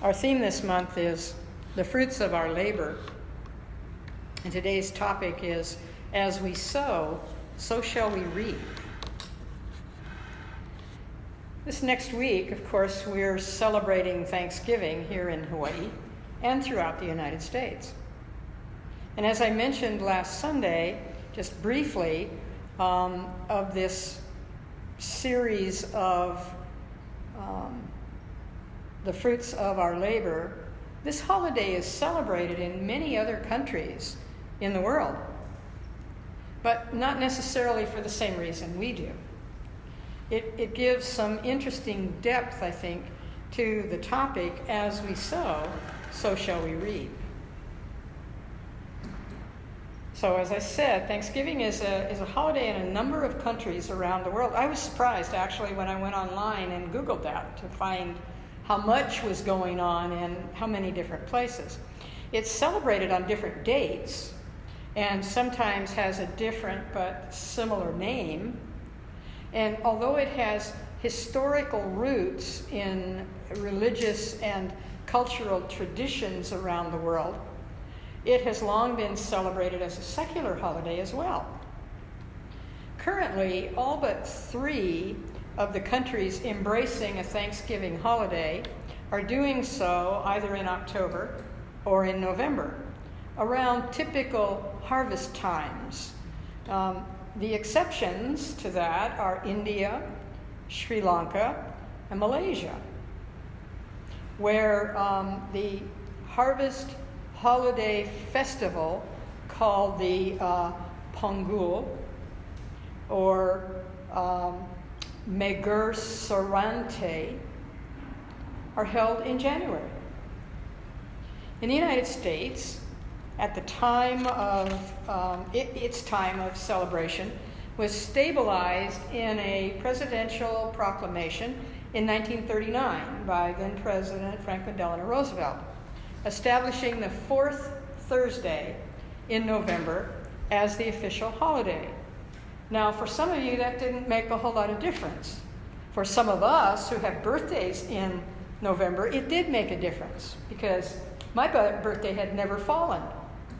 Our theme this month is the fruits of our labor. And today's topic is, as we sow, so shall we reap. This next week, of course, we're celebrating Thanksgiving here in Hawaii and throughout the United States. And as I mentioned last Sunday, just briefly, of this series of the fruits of our labor, this holiday is celebrated in many other countries in the world, but not necessarily for the same reason we do. It gives some interesting depth, I think, to the topic, as we sow, so shall we reap. So as I said, Thanksgiving is a holiday in a number of countries around the world. I was surprised, actually, when I went online and Googled that to find how much was going on in how many different places. It's celebrated on different dates and sometimes has a different but similar name. And although it has historical roots in religious and cultural traditions around the world, it has long been celebrated as a secular holiday as well. Currently, all but 3 of the countries embracing a Thanksgiving holiday are doing so either in October or in November, around typical harvest times. The exceptions to that are India, Sri Lanka, and Malaysia, where the harvest holiday festival called the Ponggul, or Megur Sorante, are held in January. In the United States, at the time of its time of celebration, was stabilized in a presidential proclamation in 1939 by then President Franklin Delano Roosevelt, establishing the 4th Thursday in November as the official holiday. Now, for some of you, that didn't make a whole lot of difference. For some of us who have birthdays in November, it did make a difference, because my birthday had never fallen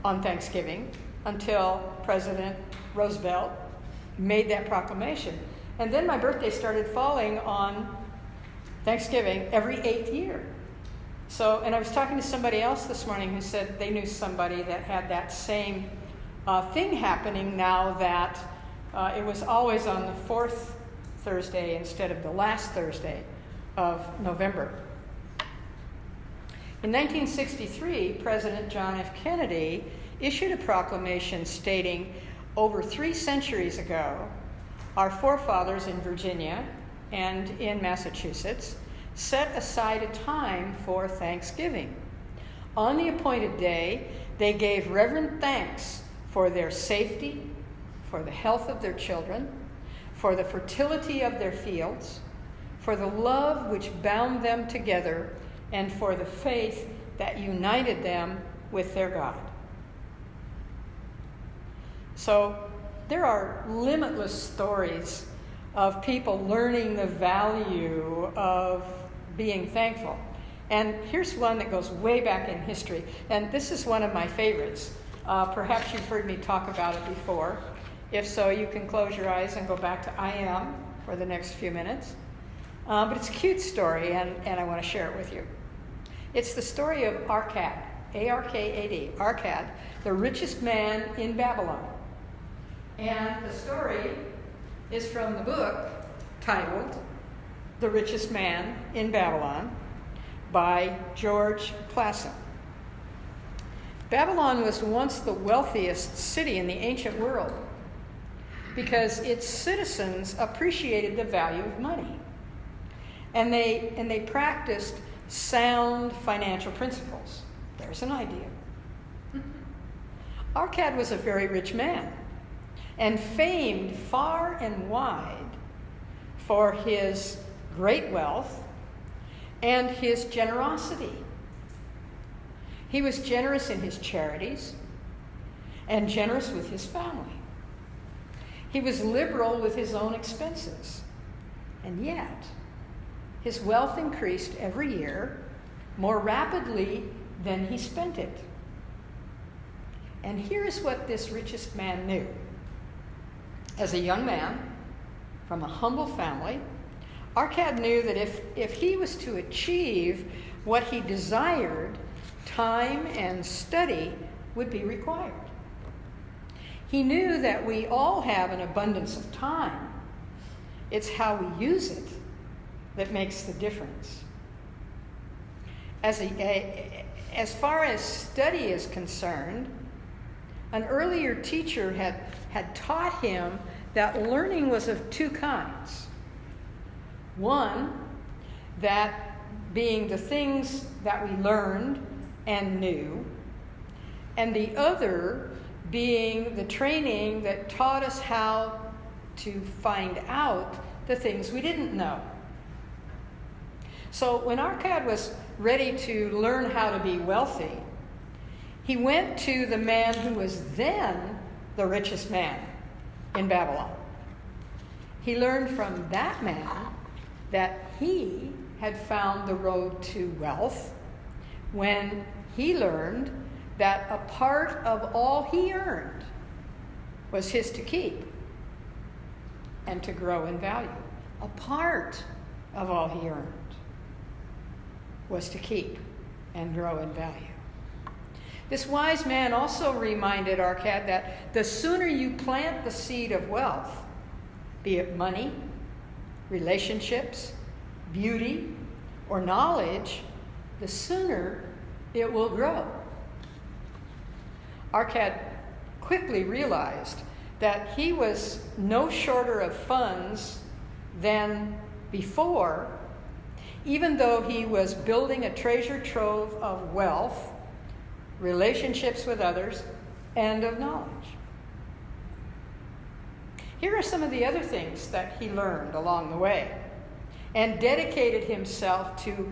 on Thanksgiving until President Roosevelt made that proclamation. And then my birthday started falling on Thanksgiving every 8th year. So, and I was talking to somebody else this morning who said they knew somebody that had that same thing happening now, that it was always on the 4th Thursday instead of the last Thursday of November. In 1963, President John F. Kennedy issued a proclamation stating, over 3 centuries ago, our forefathers in Virginia and in Massachusetts set aside a time for Thanksgiving. On the appointed day, they gave reverent thanks for their safety, for the health of their children, for the fertility of their fields, for the love which bound them together, and for the faith that united them with their God. So there are limitless stories of people learning the value of being thankful. And here's one that goes way back in history. And this is one of my favorites. Perhaps you've heard me talk about it before. If so, you can close your eyes and go back to I Am for the next few minutes. But it's a cute story, and I want to share it with you. It's the story of Arkad, A-R-K-A-D, Arkad, the richest man in Babylon. And the story is from the book titled The Richest Man in Babylon by George Clason. Babylon was once the wealthiest city in the ancient world because its citizens appreciated the value of money. And they practiced sound financial principles. There's an idea. Arkad was a very rich man and famed far and wide for his great wealth and his generosity. He was generous in his charities and generous with his family. He was liberal with his own expenses. And yet, his wealth increased every year more rapidly than he spent it. And here's what this richest man knew. As a young man from a humble family, Arcad knew that if he was to achieve what he desired, time and study would be required. He knew that we all have an abundance of time. It's how we use it that makes the difference. As far as study is concerned, an earlier teacher had taught him that learning was of two kinds. One, that being the things that we learned and knew, and the other being the training that taught us how to find out the things we didn't know. So when Arcad was ready to learn how to be wealthy, he went to the man who was then the richest man in Babylon. He learned from that man that he had found the road to wealth when he learned that a part of all he earned was his to keep and to grow in value. A part of all he earned was to keep and grow in value. This wise man also reminded Arcad that the sooner you plant the seed of wealth, be it money, relationships, beauty, or knowledge, the sooner it will grow. Arcad quickly realized that he was no shorter of funds than before, even though he was building a treasure trove of wealth, relationships with others, and of knowledge. Here are some of the other things that he learned along the way and dedicated himself to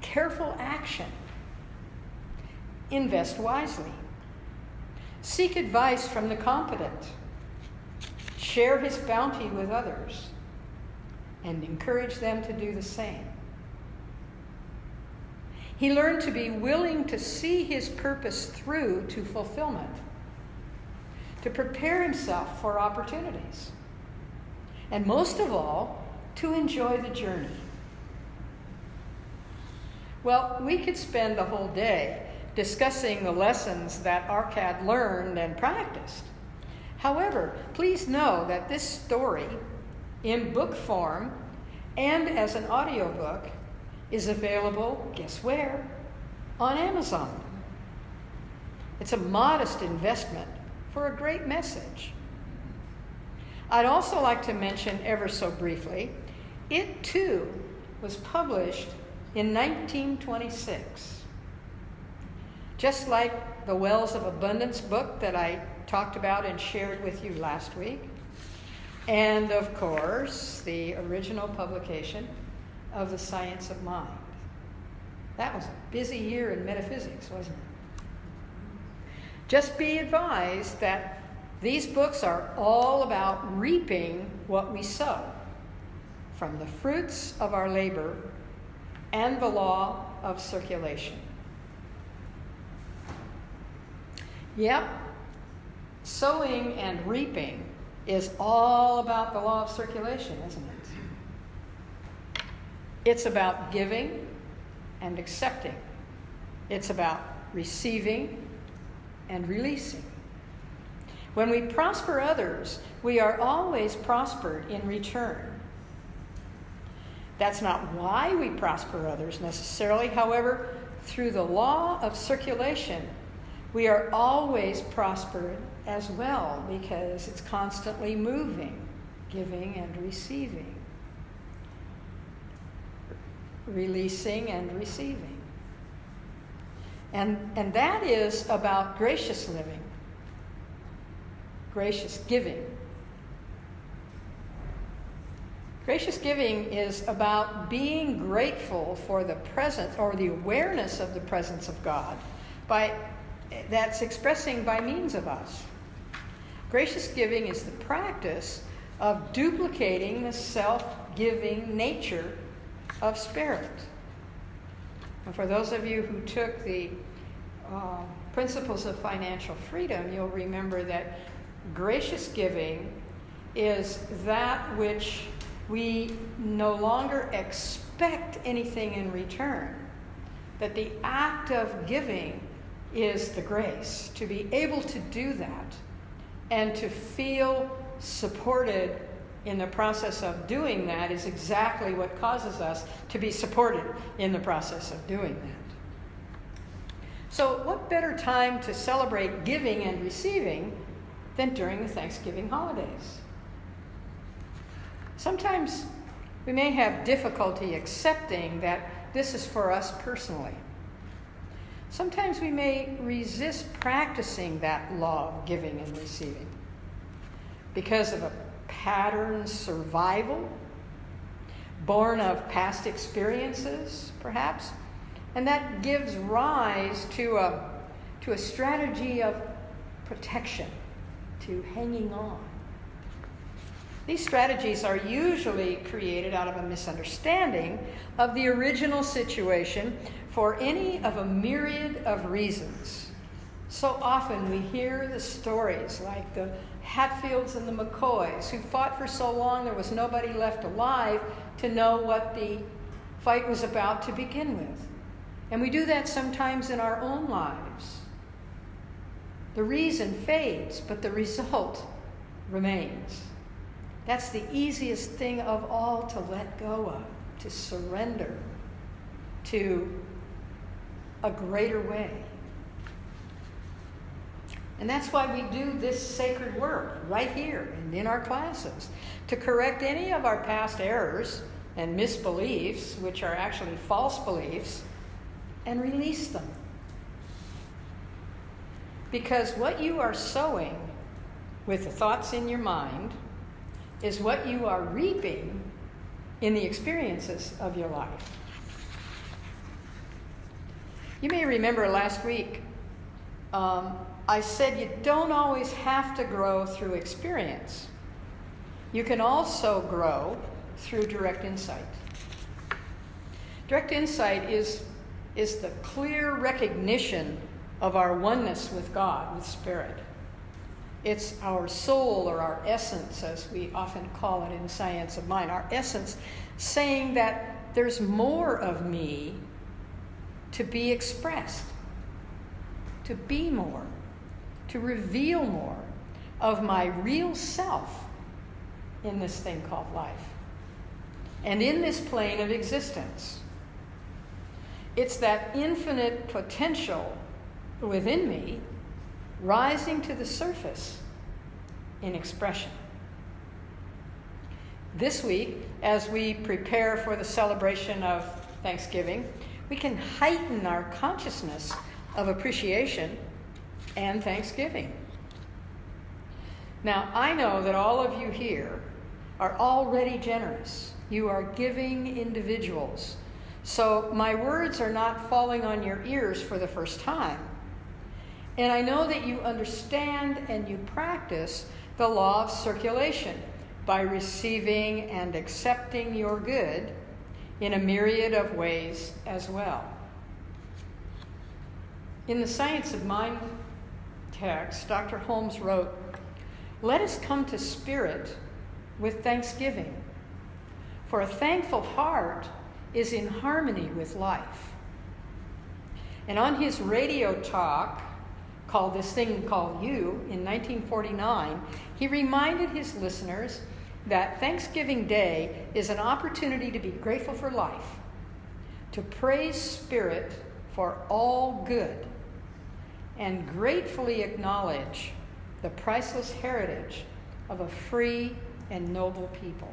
careful action. Invest wisely. Seek advice from the competent. Share his bounty with others and encourage them to do the same. He learned to be willing to see his purpose through to fulfillment, to prepare himself for opportunities, and most of all, to enjoy the journey. Well, we could spend the whole day discussing the lessons that Arcad learned and practiced. However, please know that this story, in book form and as an audiobook, is available, guess where? On Amazon. It's a modest investment for a great message. I'd also like to mention ever so briefly, it too was published in 1926. Just like the Wells of Abundance book that I talked about and shared with you last week, and of course, the original publication of The Science of Mind. That was a busy year in metaphysics, wasn't it? Just be advised that these books are all about reaping what we sow from the fruits of our labor and the law of circulation. Yep, sowing and reaping is all about the law of circulation, isn't it? It's about giving and accepting. It's about receiving and releasing. When we prosper others, we are always prospered in return. That's not why we prosper others necessarily. However, through the law of circulation, we are always prospered as well because it's constantly moving, giving and receiving, releasing and receiving. And that is about gracious living, gracious giving. Gracious giving is about being grateful for the presence or the awareness of the presence of God that's expressing by means of us. Gracious giving is the practice of duplicating the self-giving nature of spirit. And for those of you who took the Principles of Financial Freedom, you'll remember that gracious giving is that which we no longer expect anything in return. That the act of giving is the grace. To be able to do that and to feel supported in the process of doing that is exactly what causes us to be supported in the process of doing that. So what better time to celebrate giving and receiving than during the Thanksgiving holidays? Sometimes we may have difficulty accepting that this is for us personally. Sometimes we may resist practicing that law of giving and receiving because of a pattern survival, born of past experiences, perhaps, and that gives rise to a strategy of protection, to hanging on. These strategies are usually created out of a misunderstanding of the original situation for any of a myriad of reasons. So often we hear the stories like the Hatfields and the McCoys, who fought for so long there was nobody left alive to know what the fight was about to begin with. And we do that sometimes in our own lives. The reason fades, but the result remains. That's the easiest thing of all to let go of, to surrender to a greater way. And that's why we do this sacred work right here and in our classes, to correct any of our past errors and misbeliefs, which are actually false beliefs, and release them. Because what you are sowing with the thoughts in your mind is what you are reaping in the experiences of your life. You may remember last week, I said you don't always have to grow through experience. You can also grow through direct insight. Direct insight is the clear recognition of our oneness with God, with Spirit. It's our soul, or our essence, as we often call it in science of mind, our essence saying that there's more of me to be expressed, to be more, to reveal more of my real self in this thing called life and in this plane of existence. It's that infinite potential within me rising to the surface in expression. This week, as we prepare for the celebration of Thanksgiving, we can heighten our consciousness of appreciation and thanksgiving. Now, I know that all of you here are already generous. You are giving individuals. So my words are not falling on your ears for the first time. And I know that you understand and you practice the law of circulation by receiving and accepting your good in a myriad of ways as well. In the Science of Mind text, Dr. Holmes wrote, "Let us come to Spirit with thanksgiving, for a thankful heart is in harmony with life." And on his radio talk, called This Thing Called You, in 1949, he reminded his listeners that Thanksgiving Day is an opportunity to be grateful for life, to praise Spirit for all good, and gratefully acknowledge the priceless heritage of a free and noble people.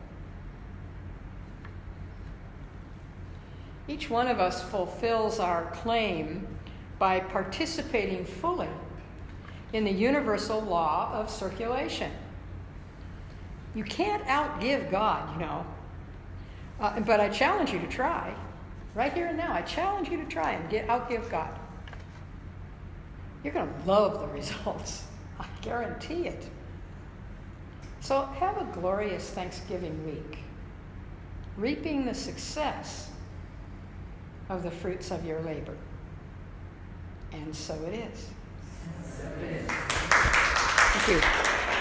Each one of us fulfills our claim by participating fully in the universal law of circulation. You can't outgive God, you know. But I challenge you to try. Right here and now, I challenge you to try and outgive God. You're going to love the results. I guarantee it. So have a glorious Thanksgiving week, reaping the success of the fruits of your labor. And so it is. Thank you.